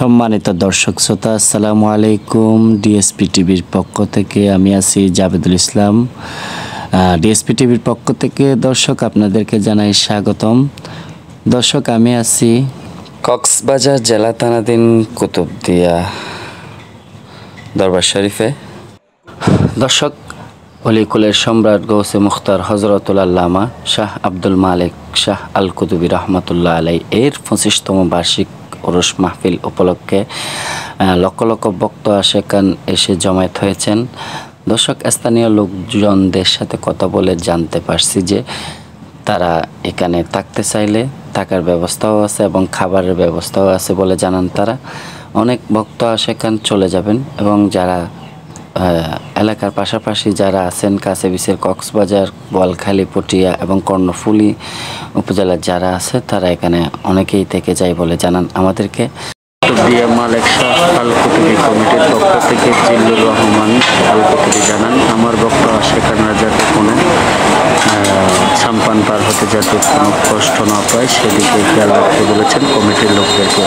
সম্মানিত দর্শক শ্রোতা, আসসালামু আলাইকুম। ডিএসপি টিভির পক্ষ থেকে আমি আছি জাবেদুল ইসলাম। ডিএসপি টিভির পক্ষ থেকে দর্শক আপনাদেরকে জানাই স্বাগতম। দর্শক আমি আছি কক্সবাজার জেলা থানাধীন কুতুবদিয়া দরবার শরীফে। দর্শক, অলিকুলের সম্রাট গৌসে মুখতার হজরতুল আল্লামা শাহ আব্দুল মালিক শাহ আল কুতুবি রহমতুল্লাহ আলাই এর 25তম বার্ষিক ওরস মাহফিল উপলক্ষে লক্ষ লক্ষ ভক্ত আশেকান এসে জমায়েত হয়েছেন। দর্শক, স্থানীয় লোকজনদের সাথে কথা বলে জানতে পারছি যে তারা এখানে থাকতে চাইলে থাকার ব্যবস্থাও আছে এবং খাবারের ব্যবস্থাও আছে বলে জানান তারা। অনেক ভক্ত আশেকান চলে যাবেন এবং যারা এলাকার পাশাপাশি যারা আছেন কাছে বিশের কক্সবাজার, বোয়ালখালী, পটিয়া এবং কর্ণফুলী উপজেলার যারা আছে তারা এখানে অনেকেই থেকে যায় বলে জানান আমাদেরকে। কুতুবদিয়া মালিক শাহ আল কুতুবি কমিটির পক্ষ থেকে জিল্লুর রহমান আল কুতুবি জানান, আমার ভক্ত আশেকানরা যাতে কোনো সাম্পান পার হতে যাতে কোনো কষ্ট না পায় সেদিকে খেয়াল রাখতে বলেছেন কমিটির লোকদেরকে।